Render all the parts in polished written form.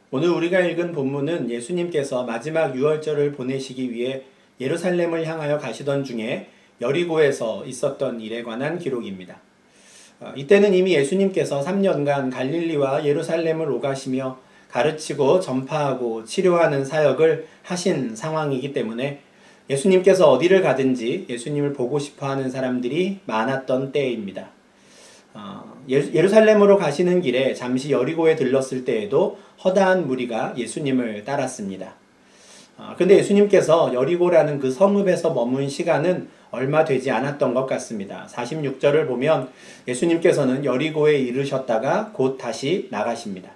오늘 우리가 읽은 본문은 예수님께서 마지막 유월절을 보내시기 위해 예루살렘을 향하여 가시던 중에 여리고에서 있었던 일에 관한 기록입니다. 이때는 이미 예수님께서 3년간 갈릴리와 예루살렘을 오가시며 가르치고 전파하고 치료하는 사역을 하신 상황이기 때문에 예수님께서 어디를 가든지 예수님을 보고 싶어 하는 사람들이 많았던 때입니다. 예루살렘으로 가시는 길에 잠시 여리고에 들렀을 때에도 허다한 무리가 예수님을 따랐습니다. 근데 예수님께서 여리고라는 그 성읍에서 머문 시간은 얼마 되지 않았던 것 같습니다. 46절을 보면 예수님께서는 여리고에 이르셨다가 곧 다시 나가십니다.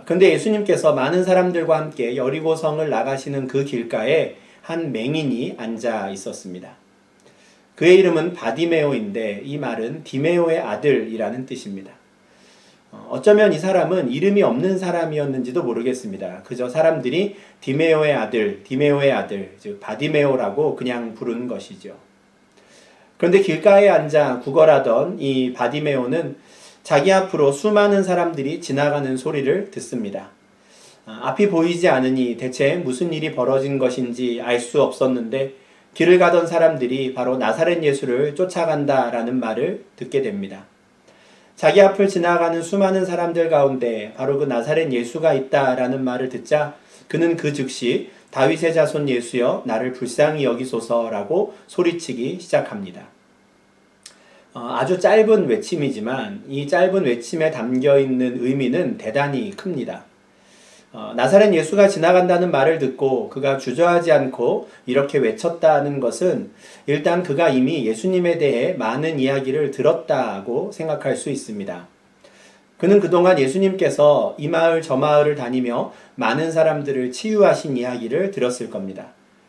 근데 예수님께서 많은 사람들과 함께 여리고 성을 나가시는 그 길가에 한 맹인이 앉아 있었습니다. 그의 이름은 바디메오인데 이 말은 디메오의 아들이라는 뜻입니다. 어쩌면 이 사람은 이름이 없는 사람이었는지도 모르겠습니다. 그저 사람들이 디메오의 아들, 즉 바디메오라고 그냥 부르는 것이죠. 그런데 길가에 앉아 구걸하던 이 바디메오는 자기 앞으로 수많은 사람들이 지나가는 소리를 듣습니다. 앞이 보이지 않으니 대체 무슨 일이 벌어진 것인지 알 수 없었는데 길을 가던 사람들이 바로 나사렛 예수를 쫓아간다라는 말을 듣게 됩니다. 자기 앞을 지나가는 수많은 사람들 가운데 바로 그 나사렛 예수가 있다라는 말을 듣자 그는 그 즉시 다윗의 자손 예수여 나를 불쌍히 여기소서라고 소리치기 시작합니다. 아주 짧은 외침이지만 이 짧은 외침에 담겨있는 의미는 대단히 큽니다. 나사렛 예수가 지나간다는 말을 듣고 그가 주저하지 않고 이렇게 외쳤다는 것은 일단 그가 이미 예수님에 대해 많은 이야기를 들었다고 생각할 수 있습니다. 그는 그동안 예수님께서 이 마을 저 마을을 다니며 많은 사람들을 치유하신 이야기를 들었을 겁니다.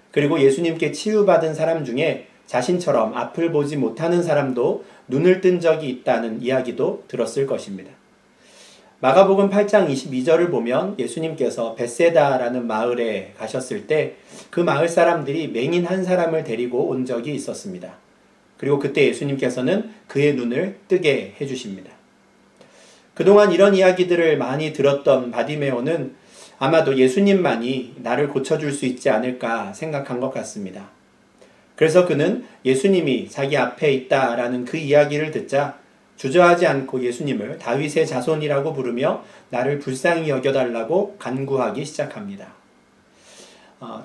그리고 예수님께 치유받은 사람 중에 자신처럼 앞을 보지 못하는 사람도 눈을 뜬 적이 있다는 이야기도 들었을 것입니다. 마가복음 8장 22절을 보면 예수님께서 벳세다라는 마을에 가셨을 때 그 마을 사람들이 맹인 한 사람을 데리고 온 적이 있었습니다. 그리고 그때 예수님께서는 그의 눈을 뜨게 해주십니다. 그동안 이런 이야기들을 많이 들었던 바디메오는 아마도 예수님만이 나를 고쳐줄 수 있지 않을까 생각한 것 같습니다. 그래서 그는 예수님이 자기 앞에 있다라는 그 이야기를 듣자 주저하지 않고 예수님을 다윗의 자손이라고 부르며 나를 불쌍히 여겨달라고 간구하기 시작합니다.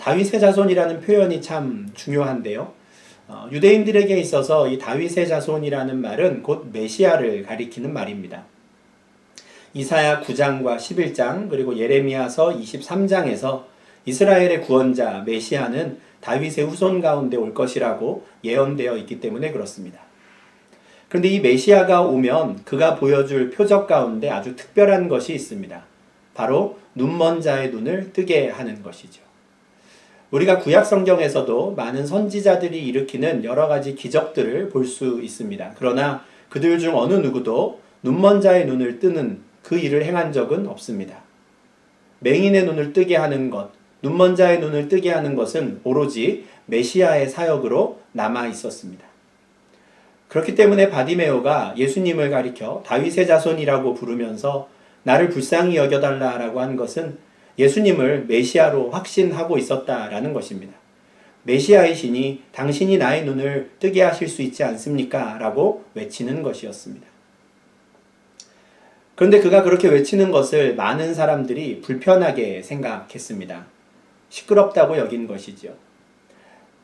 다윗의 자손이라는 표현이 참 중요한데요. 유대인들에게 있어서 이 다윗의 자손이라는 말은 곧 메시아를 가리키는 말입니다. 이사야 9장과 11장 그리고 예레미야서 23장에서 이스라엘의 구원자 메시아는 다윗의 후손 가운데 올 것이라고 예언되어 있기 때문에 그렇습니다. 그런데 이 메시아가 오면 그가 보여줄 표적 가운데 아주 특별한 것이 있습니다. 바로 눈먼 자의 눈을 뜨게 하는 것이죠. 우리가 구약 성경에서도 많은 선지자들이 일으키는 여러 가지 기적들을 볼 수 있습니다. 그러나 그들 중 어느 누구도 눈먼 자의 눈을 뜨는 그 일을 행한 적은 없습니다. 맹인의 눈을 뜨게 하는 것, 눈먼 자의 눈을 뜨게 하는 것은 오로지 메시아의 사역으로 남아 있었습니다. 그렇기 때문에 바디메오가 예수님을 가리켜 다윗의 자손이라고 부르면서 나를 불쌍히 여겨달라라고 한 것은 예수님을 메시아로 확신하고 있었다라는 것입니다. 메시아이시니 당신이 나의 눈을 뜨게 하실 수 있지 않습니까? 라고 외치는 것이었습니다. 그런데 그가 그렇게 외치는 것을 많은 사람들이 불편하게 생각했습니다. 시끄럽다고 여긴 것이죠.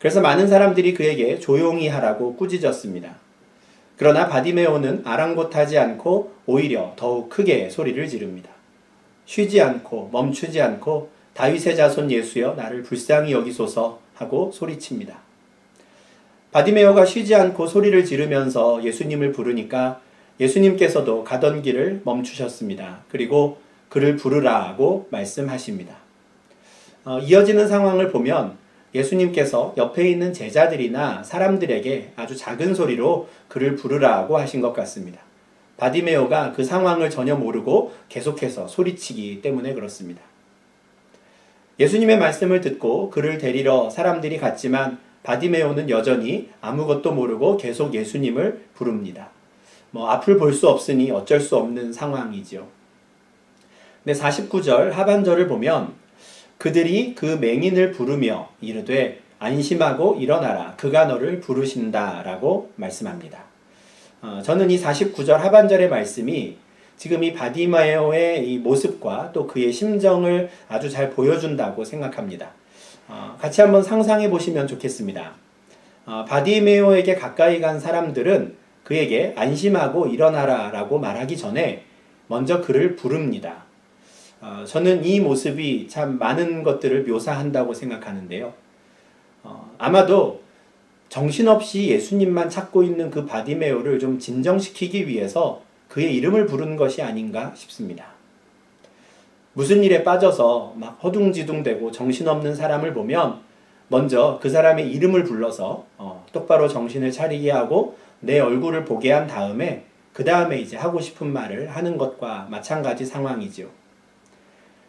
그래서 많은 사람들이 그에게 조용히 하라고 꾸짖었습니다. 그러나 바디메오는 아랑곳하지 않고 오히려 더욱 크게 소리를 지릅니다. 쉬지 않고 멈추지 않고 다윗의 자손 예수여 나를 불쌍히 여기소서 하고 소리칩니다. 바디메오가 쉬지 않고 소리를 지르면서 예수님을 부르니까 예수님께서도 가던 길을 멈추셨습니다. 그리고 그를 부르라고 말씀하십니다. 이어지는 상황을 보면 예수님께서 옆에 있는 제자들이나 사람들에게 아주 작은 소리로 그를 부르라고 하신 것 같습니다. 바디메오가 그 상황을 전혀 모르고 계속해서 소리치기 때문에 그렇습니다. 예수님의 말씀을 듣고 그를 데리러 사람들이 갔지만 바디메오는 여전히 아무것도 모르고 계속 예수님을 부릅니다. 앞을 볼 수 없으니 어쩔 수 없는 상황이죠. 근데 49절 하반절을 보면 그들이 그 맹인을 부르며 이르되 안심하고 일어나라 그가 너를 부르신다 라고 말씀합니다. 저는 이 49절 하반절의 말씀이 지금 이 바디메오의 이 모습과 또 그의 심정을 아주 잘 보여준다고 생각합니다. 같이 한번 상상해 보시면 좋겠습니다. 바디메오에게 가까이 간 사람들은 그에게 안심하고 일어나라 라고 말하기 전에 먼저 그를 부릅니다. 저는 이 모습이 참 많은 것들을 묘사한다고 생각하는데요. 아마도 정신없이 예수님만 찾고 있는 그 바디메오를 좀 진정시키기 위해서 그의 이름을 부르는 것이 아닌가 싶습니다. 무슨 일에 빠져서 막 허둥지둥대고 정신없는 사람을 보면 먼저 그 사람의 이름을 불러서 똑바로 정신을 차리게 하고 내 얼굴을 보게 한 다음에 그 다음에 이제 하고 싶은 말을 하는 것과 마찬가지 상황이지요.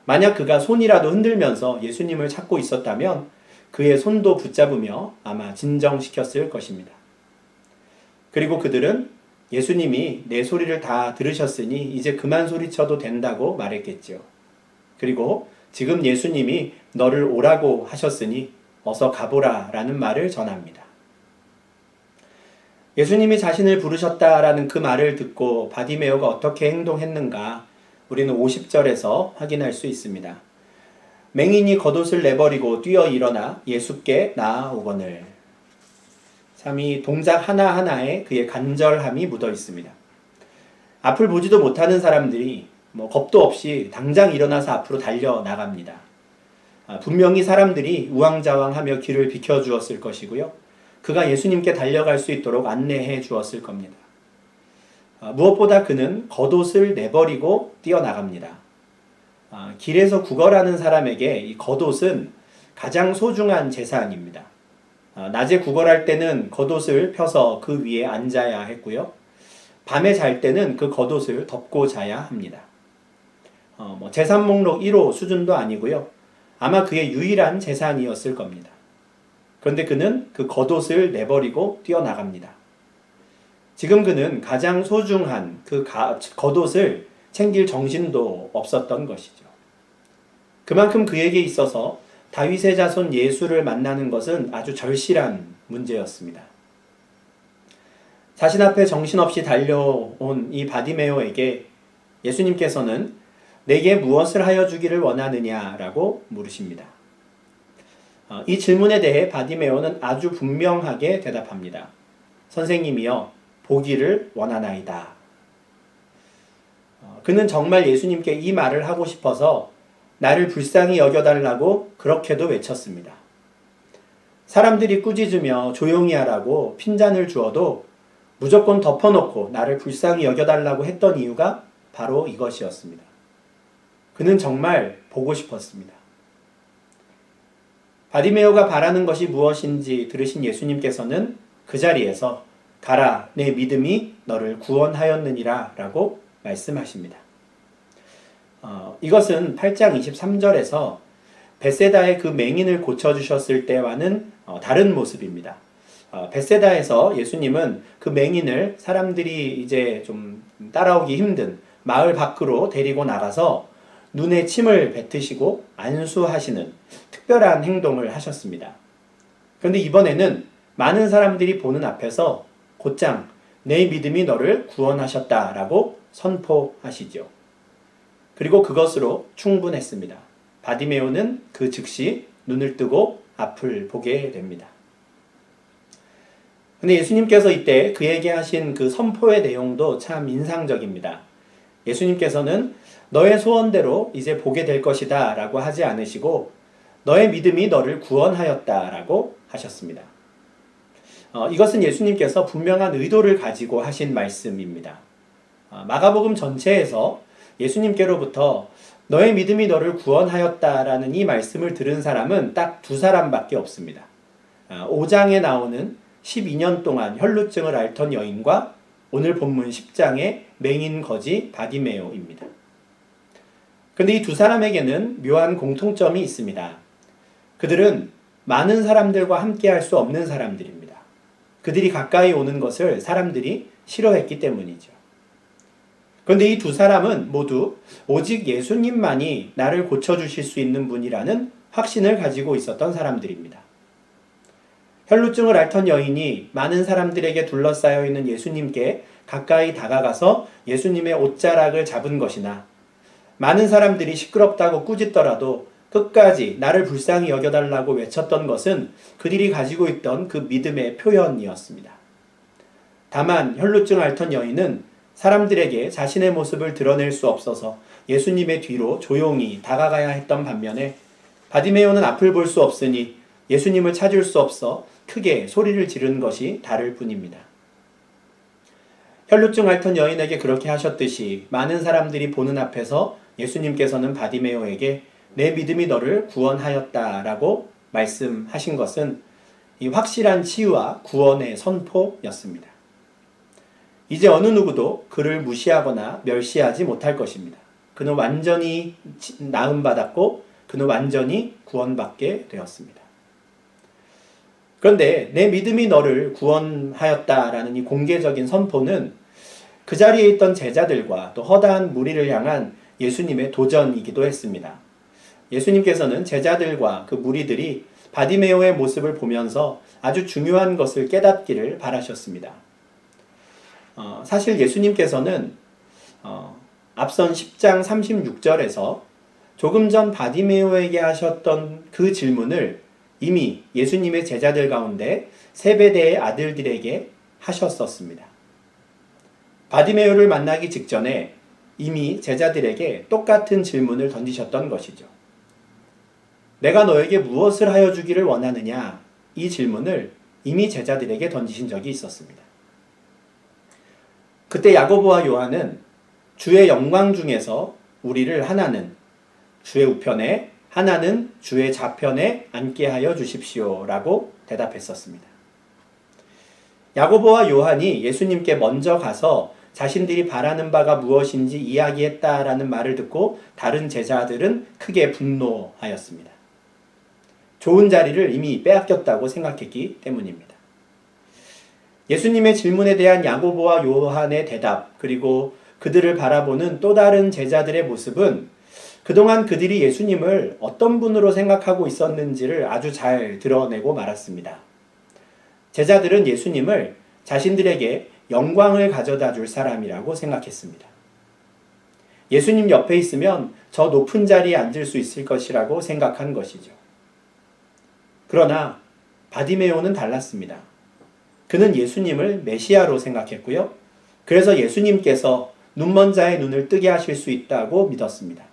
만약 그가 손이라도 흔들면서 예수님을 찾고 있었다면 그의 손도 붙잡으며 아마 진정시켰을 것입니다. 그리고 그들은 예수님이 내 소리를 다 들으셨으니 이제 그만 소리쳐도 된다고 말했겠지요. 그리고 지금 예수님이 너를 오라고 하셨으니 어서 가보라 라는 말을 전합니다. 예수님이 자신을 부르셨다라는 그 말을 듣고 바디메오가 어떻게 행동했는가 우리는 50절에서 확인할 수 있습니다. 맹인이 겉옷을 내버리고 뛰어 일어나 예수께 나아오거늘. 참 이 동작 하나하나에 그의 간절함이 묻어 있습니다. 앞을 보지도 못하는 사람들이 겁도 없이 당장 일어나서 앞으로 달려나갑니다. 분명히 사람들이 우왕좌왕하며 길을 비켜주었을 것이고요. 그가 예수님께 달려갈 수 있도록 안내해 주었을 겁니다. 무엇보다 그는 겉옷을 내버리고 뛰어나갑니다. 길에서 구걸하는 사람에게 이 겉옷은 가장 소중한 재산입니다. 낮에 구걸할 때는 겉옷을 펴서 그 위에 앉아야 했고요. 밤에 잘 때는 그 겉옷을 덮고 자야 합니다. 재산 목록 1호 수준도 아니고요. 아마 그의 유일한 재산이었을 겁니다. 그런데 그는 그 겉옷을 내버리고 뛰어나갑니다. 지금 그는 가장 소중한 그 겉옷을 챙길 정신도 없었던 것이죠. 그만큼 그에게 있어서 다윗의 자손 예수를 만나는 것은 아주 절실한 문제였습니다. 자신 앞에 정신없이 달려온 이 바디메오에게 예수님께서는 내게 무엇을 하여 주기를 원하느냐라고 물으십니다. 이 질문에 대해 바디메오는 아주 분명하게 대답합니다. 선생님이여 보기를 원하나이다. 그는 정말 예수님께 이 말을 하고 싶어서 나를 불쌍히 여겨달라고 그렇게도 외쳤습니다. 사람들이 꾸짖으며 조용히 하라고 핀잔을 주어도 무조건 덮어놓고 나를 불쌍히 여겨달라고 했던 이유가 바로 이것이었습니다. 그는 정말 보고 싶었습니다. 바디메오가 바라는 것이 무엇인지 들으신 예수님께서는 그 자리에서 가라, 내 믿음이 너를 구원하였느니라 라고 말씀하십니다. 이것은 8장 23절에서 벳세다의 그 맹인을 고쳐주셨을 때와는 다른 모습입니다. 벳세다에서 예수님은 그 맹인을 사람들이 이제 좀 따라오기 힘든 마을 밖으로 데리고 나가서 눈에 침을 뱉으시고 안수하시는 특별한 행동을 하셨습니다. 그런데 이번에는 많은 사람들이 보는 앞에서 곧장 내 믿음이 너를 구원하셨다라고 선포하시죠. 그리고 그것으로 충분했습니다. 바디메오는 그 즉시 눈을 뜨고 앞을 보게 됩니다. 근데 예수님께서 이때 그에게 하신 그 선포의 내용도 참 인상적입니다. 예수님께서는 너의 소원대로 이제 보게 될 것이다 라고 하지 않으시고 너의 믿음이 너를 구원하였다 라고 하셨습니다. 이것은 예수님께서 분명한 의도를 가지고 하신 말씀입니다. 마가복음 전체에서 예수님께로부터 너의 믿음이 너를 구원하였다라는 이 말씀을 들은 사람은 딱 두 사람밖에 없습니다. 5장에 나오는 12년 동안 혈루증을 앓던 여인과 오늘 본문 10장의 맹인 거지 바디메오입니다. 그런데 이 두 사람에게는 묘한 공통점이 있습니다. 그들은 많은 사람들과 함께 할 수 없는 사람들입니다. 그들이 가까이 오는 것을 사람들이 싫어했기 때문이죠. 그런데 이 두 사람은 모두 오직 예수님만이 나를 고쳐주실 수 있는 분이라는 확신을 가지고 있었던 사람들입니다. 혈루증을 앓던 여인이 많은 사람들에게 둘러싸여 있는 예수님께 가까이 다가가서 예수님의 옷자락을 잡은 것이나, 많은 사람들이 시끄럽다고 꾸짖더라도 끝까지 나를 불쌍히 여겨달라고 외쳤던 것은 그들이 가지고 있던 그 믿음의 표현이었습니다. 다만 혈루증 앓던 여인은 사람들에게 자신의 모습을 드러낼 수 없어서 예수님의 뒤로 조용히 다가가야 했던 반면에, 바디메오는 앞을 볼 수 없으니 예수님을 찾을 수 없어 크게 소리를 지른 것이 다를 뿐입니다. 혈루증 앓던 여인에게 그렇게 하셨듯이 많은 사람들이 보는 앞에서 예수님께서는 바디메오에게 내 믿음이 너를 구원하였다라고 말씀하신 것은 이 확실한 치유와 구원의 선포였습니다. 이제 어느 누구도 그를 무시하거나 멸시하지 못할 것입니다. 그는 완전히 나음받았고 그는 완전히 구원받게 되었습니다. 그런데 내 믿음이 너를 구원하였다라는 이 공개적인 선포는 그 자리에 있던 제자들과 또 허다한 무리를 향한 예수님의 도전이기도 했습니다. 예수님께서는 제자들과 그 무리들이 바디메오의 모습을 보면서 아주 중요한 것을 깨닫기를 바라셨습니다. 사실 예수님께서는 앞선 10장 36절에서 조금 전 바디메오에게 하셨던 그 질문을 이미 예수님의 제자들 가운데 세베대의 아들들에게 하셨었습니다. 바디메오를 만나기 직전에 이미 제자들에게 똑같은 질문을 던지셨던 것이죠. 내가 너에게 무엇을 하여 주기를 원하느냐? 이 질문을 이미 제자들에게 던지신 적이 있었습니다. 그때 야고보와 요한은 주의 영광 중에서 우리를 하나는 주의 우편에, 하나는 주의 좌편에 앉게 하여 주십시오 라고 대답했었습니다. 야고보와 요한이 예수님께 먼저 가서 자신들이 바라는 바가 무엇인지 이야기했다라는 말을 듣고 다른 제자들은 크게 분노하였습니다. 좋은 자리를 이미 빼앗겼다고 생각했기 때문입니다. 예수님의 질문에 대한 야고보와 요한의 대답, 그리고 그들을 바라보는 또 다른 제자들의 모습은 그동안 그들이 예수님을 어떤 분으로 생각하고 있었는지를 아주 잘 드러내고 말았습니다. 제자들은 예수님을 자신들에게 영광을 가져다 줄 사람이라고 생각했습니다. 예수님 옆에 있으면 저 높은 자리에 앉을 수 있을 것이라고 생각한 것이죠. 그러나 바디메오는 달랐습니다. 그는 예수님을 메시아로 생각했고요. 그래서 예수님께서 눈먼 자의 눈을 뜨게 하실 수 있다고 믿었습니다.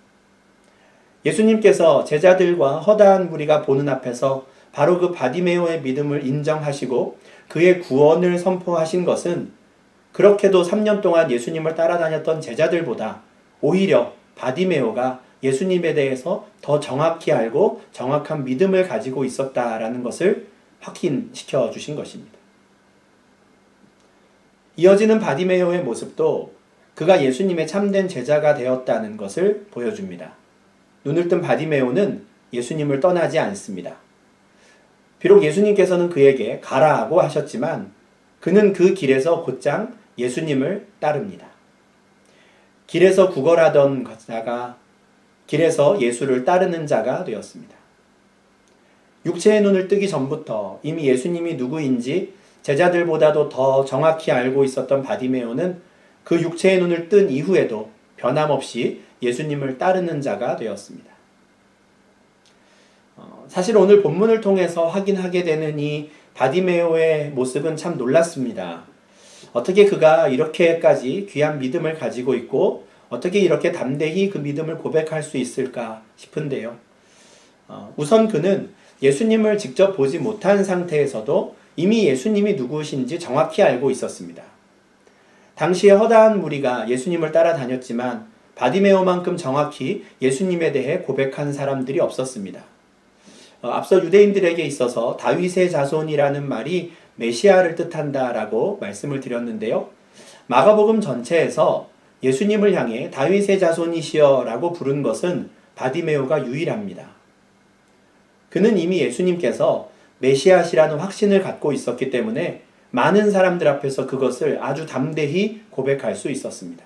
예수님께서 제자들과 허다한 무리가 보는 앞에서 바로 그 바디메오의 믿음을 인정하시고 그의 구원을 선포하신 것은 그렇게도 3년 동안 예수님을 따라다녔던 제자들보다 오히려 바디메오가 예수님에 대해서 더 정확히 알고 정확한 믿음을 가지고 있었다라는 것을 확인시켜 주신 것입니다. 이어지는 바디메오의 모습도 그가 예수님의 참된 제자가 되었다는 것을 보여줍니다. 눈을 뜬 바디메오는 예수님을 떠나지 않습니다. 비록 예수님께서는 그에게 가라고 하셨지만 그는 그 길에서 곧장 예수님을 따릅니다. 길에서 구걸하던 자가 길에서 예수를 따르는 자가 되었습니다. 육체의 눈을 뜨기 전부터 이미 예수님이 누구인지 제자들보다도 더 정확히 알고 있었던 바디메오는 그 육체의 눈을 뜬 이후에도 변함없이 예수님을 따르는 자가 되었습니다. 사실 오늘 본문을 통해서 확인하게 되는 이 바디메오의 모습은 참 놀랐습니다. 어떻게 그가 이렇게까지 귀한 믿음을 가지고 있고 어떻게 이렇게 담대히 그 믿음을 고백할 수 있을까 싶은데요. 우선 그는 예수님을 직접 보지 못한 상태에서도 이미 예수님이 누구신지 정확히 알고 있었습니다. 당시에 허다한 무리가 예수님을 따라다녔지만 바디메오만큼 정확히 예수님에 대해 고백한 사람들이 없었습니다. 앞서 유대인들에게 있어서 다윗의 자손이라는 말이 메시아를 뜻한다라고 말씀을 드렸는데요. 마가복음 전체에서 예수님을 향해 다윗의 자손이시여라고 부른 것은 바디메오가 유일합니다. 그는 이미 예수님께서 메시아시라는 확신을 갖고 있었기 때문에 많은 사람들 앞에서 그것을 아주 담대히 고백할 수 있었습니다.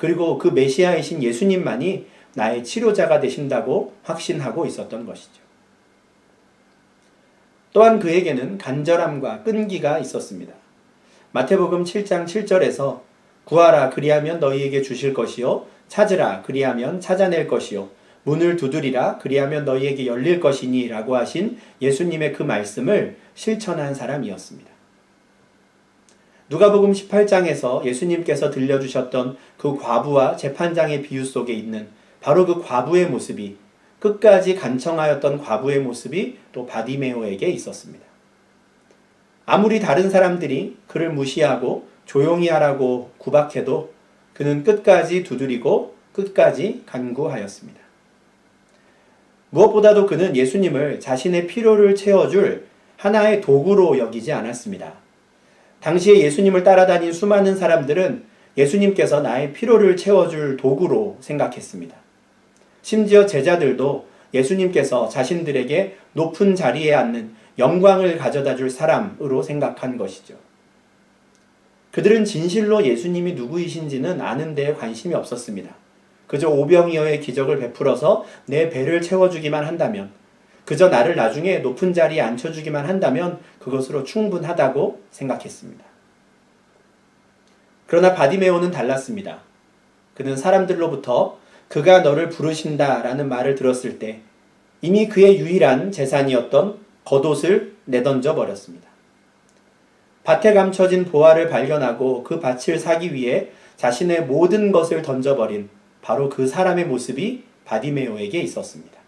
그리고 그 메시아이신 예수님만이 나의 치료자가 되신다고 확신하고 있었던 것이죠. 또한 그에게는 간절함과 끈기가 있었습니다. 마태복음 7장 7절에서 구하라 그리하면 너희에게 주실 것이요 찾으라 그리하면 찾아낼 것이요 문을 두드리라 그리하면 너희에게 열릴 것이니 라고 하신 예수님의 그 말씀을 실천한 사람이었습니다. 누가복음 18장에서 예수님께서 들려주셨던 그 과부와 재판장의 비유 속에 있는 바로 그 과부의 모습이, 끝까지 간청하였던 과부의 모습이 또 바디메오에게 있었습니다. 아무리 다른 사람들이 그를 무시하고 조용히 하라고 구박해도 그는 끝까지 두드리고 끝까지 간구하였습니다. 무엇보다도 그는 예수님을 자신의 필요를 채워줄 하나의 도구로 여기지 않았습니다. 당시에 예수님을 따라다닌 수많은 사람들은 예수님께서 나의 필요를 채워줄 도구로 생각했습니다. 심지어 제자들도 예수님께서 자신들에게 높은 자리에 앉는 영광을 가져다 줄 사람으로 생각한 것이죠. 그들은 진실로 예수님이 누구이신지는 아는 데에 관심이 없었습니다. 그저 오병이어의 기적을 베풀어서 내 배를 채워주기만 한다면, 그저 나를 나중에 높은 자리에 앉혀주기만 한다면 그것으로 충분하다고 생각했습니다. 그러나 바디메오는 달랐습니다. 그는 사람들로부터 그가 너를 부르신다라는 말을 들었을 때 이미 그의 유일한 재산이었던 겉옷을 내던져 버렸습니다. 밭에 감춰진 보화를 발견하고 그 밭을 사기 위해 자신의 모든 것을 던져버린 바로 그 사람의 모습이 바디메오에게 있었습니다.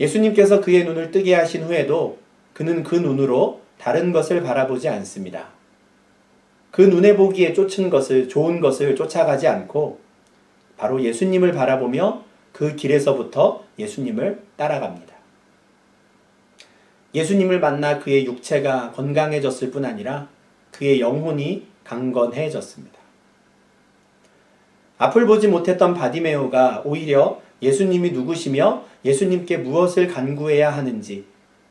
예수님께서 그의 눈을 뜨게 하신 후에도 그는 그 눈으로 다른 것을 바라보지 않습니다. 그 눈에 보기에 쫓은 것을, 좋은 것을 쫓아가지 않고 바로 예수님을 바라보며 그 길에서부터 예수님을 따라갑니다. 예수님을 만나 그의 육체가 건강해졌을 뿐 아니라 그의 영혼이 강건해졌습니다. 앞을 보지 못했던 바디메오가 오히려 예수님이 누구시며 예수님께 무엇을 간구해야 하는지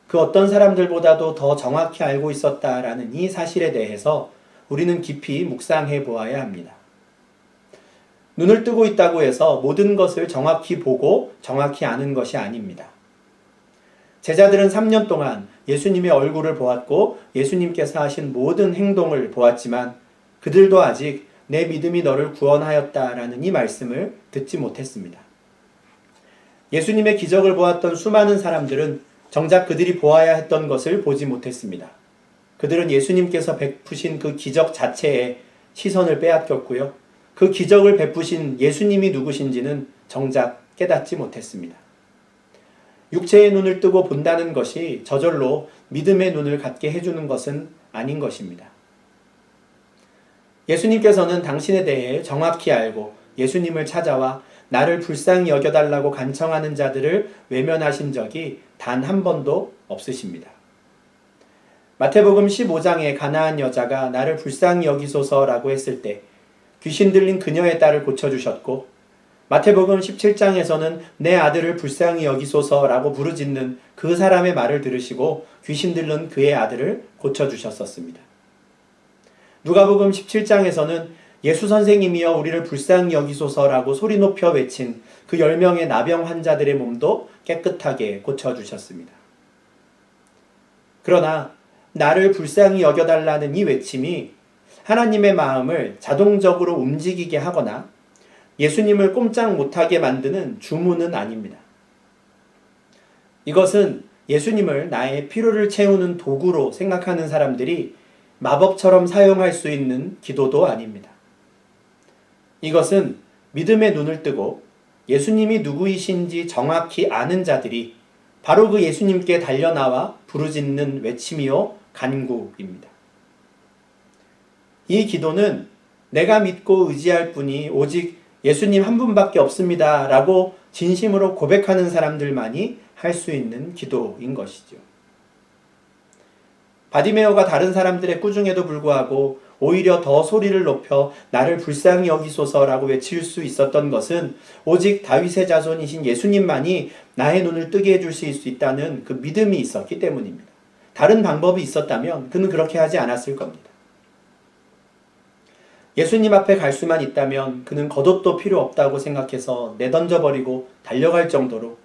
그 어떤 사람들보다도 더 정확히 알고 있었다라는 이 사실에 대해서 우리는 깊이 묵상해 보아야 합니다. 눈을 뜨고 있다고 해서 모든 것을 정확히 보고 정확히 아는 것이 아닙니다. 제자들은 3년 동안 예수님의 얼굴을 보았고 예수님께서 하신 모든 행동을 보았지만 그들도 아직 내 믿음이 너를 구원하였다라는 이 말씀을 듣지 못했습니다. 예수님의 기적을 보았던 수많은 사람들은 정작 그들이 보아야 했던 것을 보지 못했습니다. 그들은 예수님께서 베푸신 그 기적 자체에 시선을 빼앗겼고요. 그 기적을 베푸신 예수님이 누구신지는 정작 깨닫지 못했습니다. 육체의 눈을 뜨고 본다는 것이 저절로 믿음의 눈을 갖게 해주는 것은 아닌 것입니다. 예수님께서는 당신에 대해 정확히 알고 예수님을 찾아와 나를 불쌍히 여겨달라고 간청하는 자들을 외면하신 적이 단 한 번도 없으십니다. 마태복음 15장에 가나안 여자가 나를 불쌍히 여기소서라고 했을 때 귀신 들린 그녀의 딸을 고쳐주셨고, 마태복음 17장에서는 내 아들을 불쌍히 여기소서라고 부르짖는 그 사람의 말을 들으시고 귀신 들린 그의 아들을 고쳐주셨었습니다. 누가복음 17장에서는 예수 선생님이여 우리를 불쌍히 여기소서라고 소리 높여 외친 그 10명의 나병 환자들의 몸도 깨끗하게 고쳐주셨습니다. 그러나 나를 불쌍히 여겨달라는 이 외침이 하나님의 마음을 자동적으로 움직이게 하거나 예수님을 꼼짝 못하게 만드는 주문은 아닙니다. 이것은 예수님을 나의 필요를 채우는 도구로 생각하는 사람들이 마법처럼 사용할 수 있는 기도도 아닙니다. 이것은 믿음의 눈을 뜨고 예수님이 누구이신지 정확히 아는 자들이 바로 그 예수님께 달려나와 부르짖는 외침이요 간구입니다. 이 기도는 내가 믿고 의지할 분이 오직 예수님 한 분밖에 없습니다 라고 진심으로 고백하는 사람들만이 할 수 있는 기도인 것이죠. 바디메오가 다른 사람들의 꾸중에도 불구하고 오히려 더 소리를 높여 나를 불쌍히 여기소서라고 외칠 수 있었던 것은 오직 다윗의 자손이신 예수님만이 나의 눈을 뜨게 해주실 수 있다는 그 믿음이 있었기 때문입니다. 다른 방법이 있었다면 그는 그렇게 하지 않았을 겁니다. 예수님 앞에 갈 수만 있다면 그는 겉옷도 필요 없다고 생각해서 내던져버리고 달려갈 정도로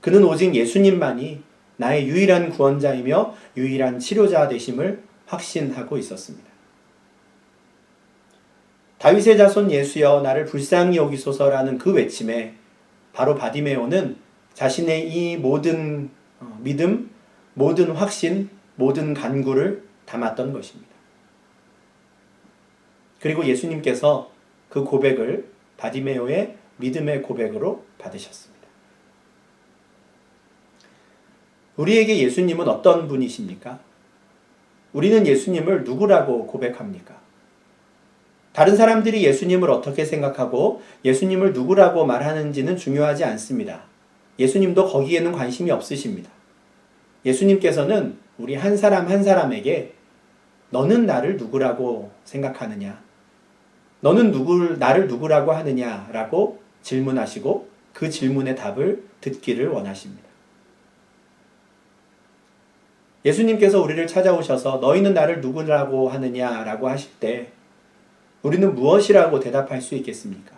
그는 오직 예수님만이 나의 유일한 구원자이며 유일한 치료자 되심을 확신하고 있었습니다. 다윗의 자손 예수여 나를 불쌍히 여기소서라는 그 외침에 바로 바디메오는 자신의 이 모든 믿음, 모든 확신, 모든 간구를 담았던 것입니다. 그리고 예수님께서 그 고백을 바디메오의 믿음의 고백으로 받으셨습니다. 우리에게 예수님은 어떤 분이십니까? 우리는 예수님을 누구라고 고백합니까? 다른 사람들이 예수님을 어떻게 생각하고 예수님을 누구라고 말하는지는 중요하지 않습니다. 예수님도 거기에는 관심이 없으십니다. 예수님께서는 우리 한 사람 한 사람에게 너는 나를 누구라고 생각하느냐? 너는 나를 누구라고 하느냐라고 질문하시고 그 질문의 답을 듣기를 원하십니다. 예수님께서 우리를 찾아오셔서 너희는 나를 누구라고 하느냐라고 하실 때 우리는 무엇이라고 대답할 수 있겠습니까?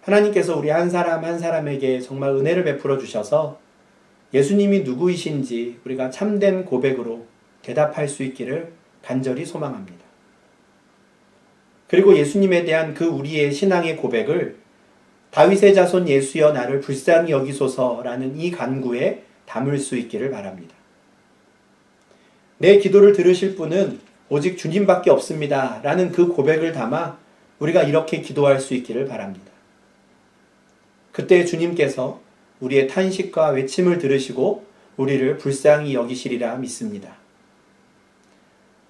하나님께서 우리 한 사람 한 사람에게 정말 은혜를 베풀어 주셔서 예수님이 누구이신지 우리가 참된 고백으로 대답할 수 있기를 간절히 소망합니다. 그리고 예수님에 대한 그 우리의 신앙의 고백을 다윗의 자손 예수여 나를 불쌍히 여기소서라는 이 간구에 담을 수 있기를 바랍니다. 내 기도를 들으실 분은 오직 주님밖에 없습니다. 라는 그 고백을 담아 우리가 이렇게 기도할 수 있기를 바랍니다. 그때 주님께서 우리의 탄식과 외침을 들으시고 우리를 불쌍히 여기시리라 믿습니다.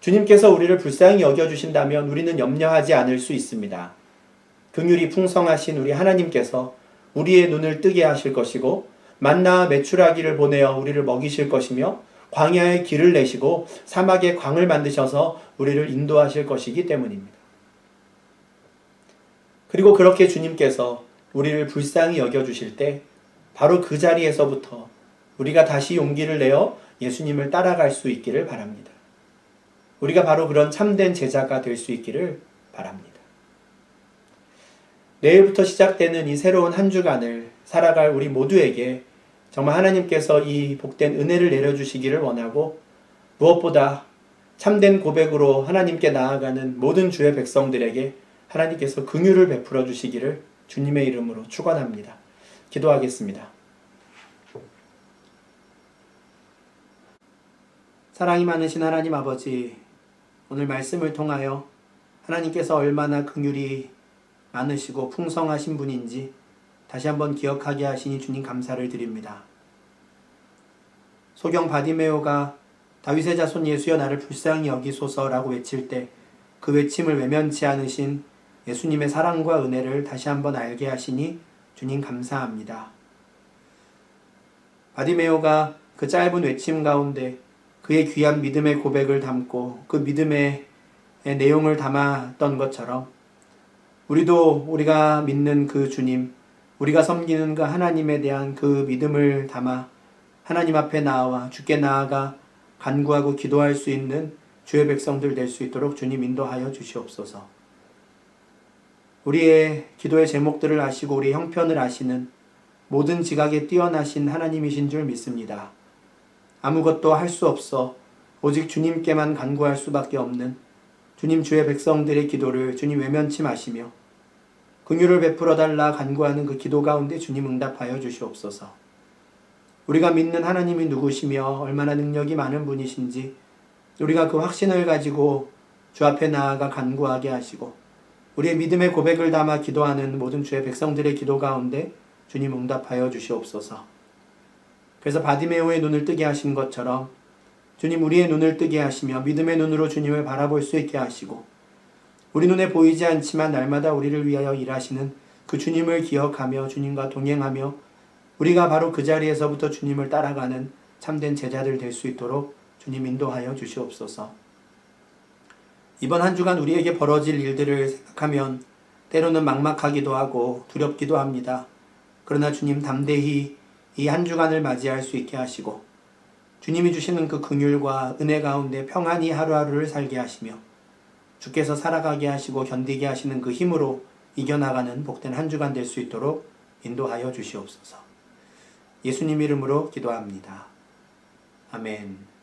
주님께서 우리를 불쌍히 여겨주신다면 우리는 염려하지 않을 수 있습니다. 긍휼이 풍성하신 우리 하나님께서 우리의 눈을 뜨게 하실 것이고 만나와 메추라기를 보내어 우리를 먹이실 것이며 광야에 길을 내시고 사막에 광을 만드셔서 우리를 인도하실 것이기 때문입니다. 그리고 그렇게 주님께서 우리를 불쌍히 여겨주실 때 바로 그 자리에서부터 우리가 다시 용기를 내어 예수님을 따라갈 수 있기를 바랍니다. 우리가 바로 그런 참된 제자가 될 수 있기를 바랍니다. 내일부터 시작되는 이 새로운 한 주간을 살아갈 우리 모두에게 정말 하나님께서 이 복된 은혜를 내려주시기를 원하고 무엇보다 참된 고백으로 하나님께 나아가는 모든 주의 백성들에게 하나님께서 긍휼을 베풀어 주시기를 주님의 이름으로 축원합니다. 기도하겠습니다. 사랑이 많으신 하나님 아버지, 오늘 말씀을 통하여 하나님께서 얼마나 긍휼이 많으시고 풍성하신 분인지 다시 한번 기억하게 하시니 주님 감사를 드립니다. 소경 바디메오가 다윗의 자손 예수여 나를 불쌍히 여기소서라고 외칠 때 그 외침을 외면치 않으신 예수님의 사랑과 은혜를 다시 한번 알게 하시니 주님 감사합니다. 바디메오가 그 짧은 외침 가운데 그의 귀한 믿음의 고백을 담고 그 믿음의 내용을 담았던 것처럼 우리도 우리가 믿는 그 주님, 우리가 섬기는 그 하나님에 대한 그 믿음을 담아 하나님 앞에 나와 주께 나아가 간구하고 기도할 수 있는 주의 백성들 될 수 있도록 주님 인도하여 주시옵소서. 우리의 기도의 제목들을 아시고 우리의 형편을 아시는 모든 지각에 뛰어나신 하나님이신 줄 믿습니다. 아무것도 할 수 없어 오직 주님께만 간구할 수밖에 없는 주님 주의 백성들의 기도를 주님 외면치 마시며 긍휼을 베풀어 달라 간구하는 그 기도 가운데 주님 응답하여 주시옵소서. 우리가 믿는 하나님이 누구시며 얼마나 능력이 많은 분이신지 우리가 그 확신을 가지고 주 앞에 나아가 간구하게 하시고 우리의 믿음의 고백을 담아 기도하는 모든 주의 백성들의 기도 가운데 주님 응답하여 주시옵소서. 그래서 바디메오의 눈을 뜨게 하신 것처럼 주님 우리의 눈을 뜨게 하시며 믿음의 눈으로 주님을 바라볼 수 있게 하시고 우리 눈에 보이지 않지만 날마다 우리를 위하여 일하시는 그 주님을 기억하며 주님과 동행하며 우리가 바로 그 자리에서부터 주님을 따라가는 참된 제자들 될 수 있도록 주님 인도하여 주시옵소서. 이번 한 주간 우리에게 벌어질 일들을 생각하면 때로는 막막하기도 하고 두렵기도 합니다. 그러나 주님 담대히 이 한 주간을 맞이할 수 있게 하시고 주님이 주시는 그 긍휼과 은혜 가운데 평안히 하루하루를 살게 하시며 주께서 살아가게 하시고 견디게 하시는 그 힘으로 이겨나가는 복된 한 주간 될 수 있도록 인도하여 주시옵소서. 예수님 이름으로 기도합니다. 아멘.